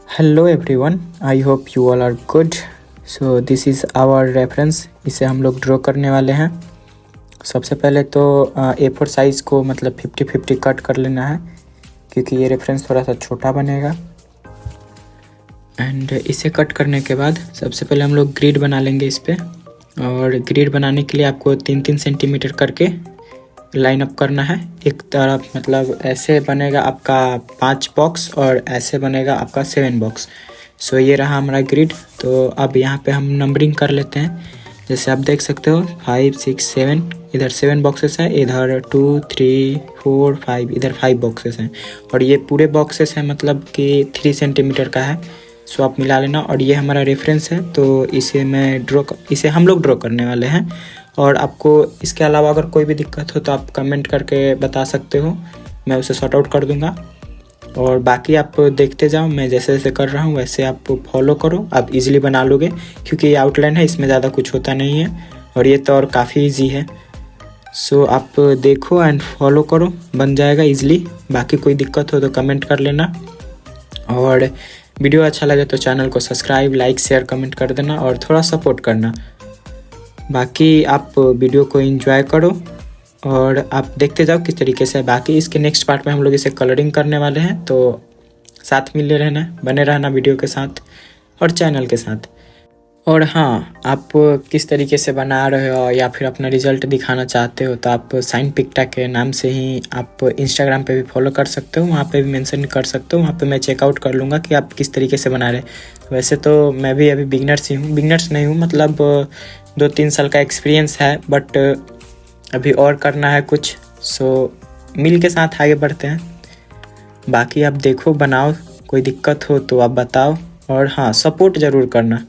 Hello everyone, I hope you all are good. So this is our reference. इसे हम लोग draw करने वाले हैं। सबसे पहले तो A4 साइज़ को मतलब 50-50 कट कर लेना है, क्योंकि ये रेफरेंस थोड़ा सा छोटा बनेगा। एंड इसे कट करने के बाद सबसे पहले हम लोग ग्रिड बना लेंगे इस पर। और ग्रिड बनाने के लिए आपको 3-3 सेंटीमीटर करके लाइन अप करना है। एक तरफ मतलब ऐसे बनेगा आपका 5 बॉक्स और ऐसे बनेगा आपका 7 बॉक्स। सो ये रहा हमारा ग्रिड। तो अब यहाँ पे हम नंबरिंग कर लेते हैं। जैसे आप देख सकते हो 5, 6, 7, इधर 7 बॉक्सेस हैं, इधर 2, 3, 4, 5, इधर 5 बॉक्सेस हैं। और ये पूरे बॉक्सेस हैं मतलब कि 3 सेंटीमीटर का है। सो आप मिला लेना। और ये हमारा रेफरेंस है, तो इसे हम लोग ड्रॉ करने वाले हैं। और आपको इसके अलावा अगर कोई भी दिक्कत हो तो आप कमेंट करके बता सकते हो, मैं उसे सॉर्ट आउट कर दूंगा। और बाकी आप देखते जाओ, मैं जैसे जैसे कर रहा हूँ वैसे आप फॉलो करो, आप इजीली बना लोगे, क्योंकि ये आउटलाइन है, इसमें ज़्यादा कुछ होता नहीं है। और ये तो और काफ़ी इजी है। सो आप देखो एंड फॉलो करो, बन जाएगा इजीली। बाकी कोई दिक्कत हो तो कमेंट कर लेना। और वीडियो अच्छा लगे तो चैनल को सब्सक्राइब, लाइक, शेयर, कमेंट कर देना और थोड़ा सपोर्ट करना। बाकी आप वीडियो को एंजॉय करो और आप देखते जाओ किस तरीके से। बाकी इसके नेक्स्ट पार्ट में हम लोग इसे कलरिंग करने वाले हैं, तो साथ मिले रहना, बने रहना वीडियो के साथ और चैनल के साथ। और हाँ, आप किस तरीके से बना रहे हो या फिर अपना रिजल्ट दिखाना चाहते हो तो आप साइन पिक्टा के नाम से ही आप इंस्टाग्राम पे भी फॉलो कर सकते हो, वहाँ पे भी मेंशन कर सकते हो। वहाँ पे मैं चेकआउट कर लूँगा कि आप किस तरीके से बना रहे। वैसे तो मैं भी अभी बिगनर्स नहीं हूँ, मतलब 2-3 साल का एक्सपीरियंस है, बट अभी और करना है कुछ। सो मिल के साथ आगे बढ़ते हैं। बाकी आप देखो, बनाओ, कोई दिक्कत हो तो आप बताओ। और हाँ, सपोर्ट ज़रूर करना।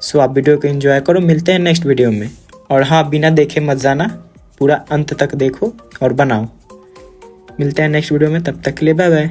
सो आप वीडियो को एंजॉय करो, मिलते हैं नेक्स्ट वीडियो में। और हाँ, बिना देखे मत जाना, पूरा अंत तक देखो और बनाओ। मिलते हैं नेक्स्ट वीडियो में, तब तक के लिए बाय बाय।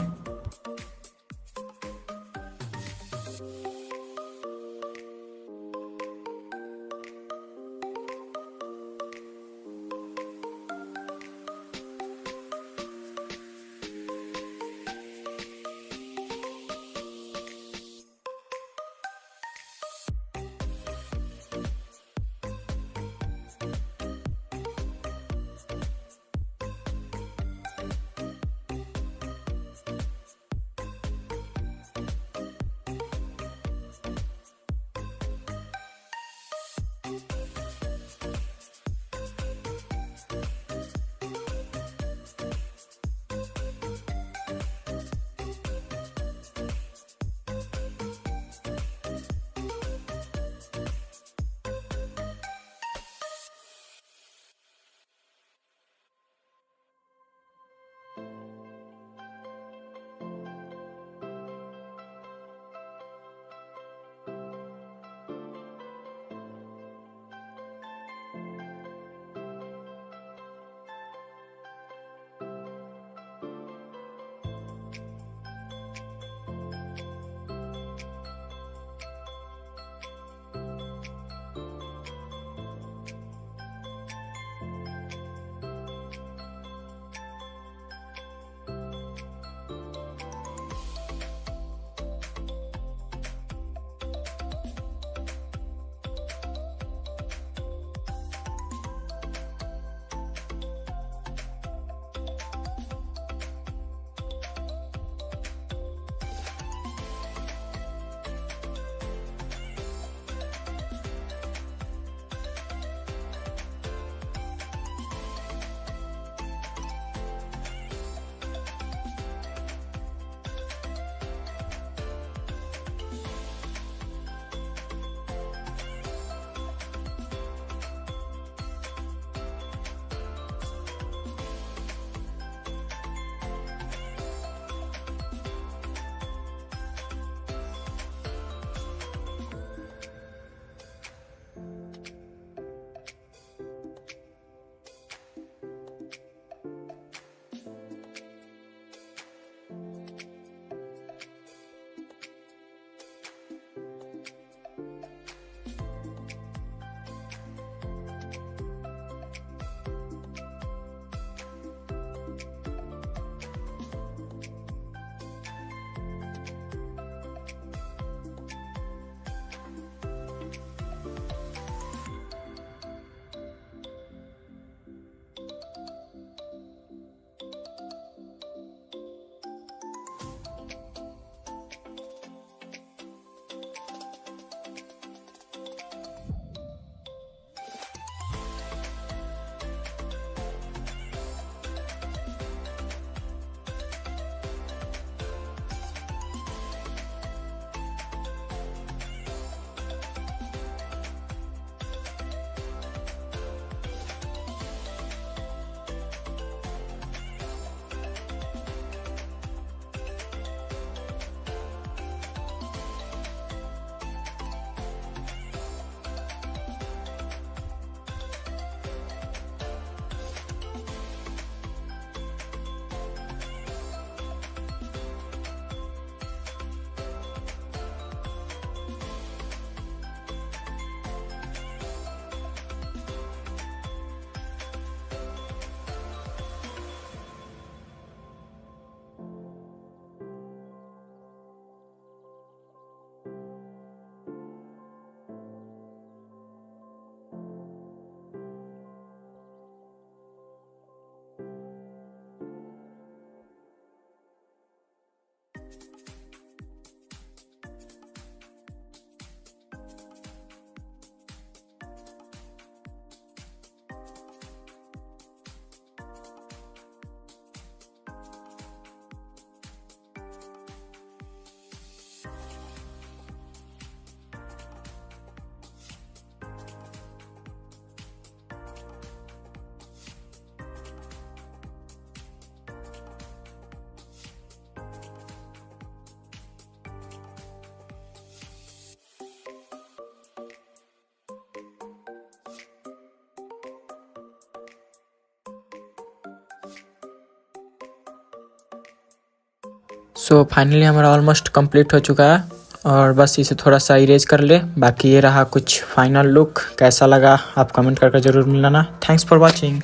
सो फाइनली हमारा ऑलमोस्ट कंप्लीट हो चुका है और बस इसे थोड़ा सा इरेज कर ले। बाकी ये रहा कुछ फाइनल लुक। कैसा लगा आप कमेंट करके ज़रूर मिलाना। Thanks for watching.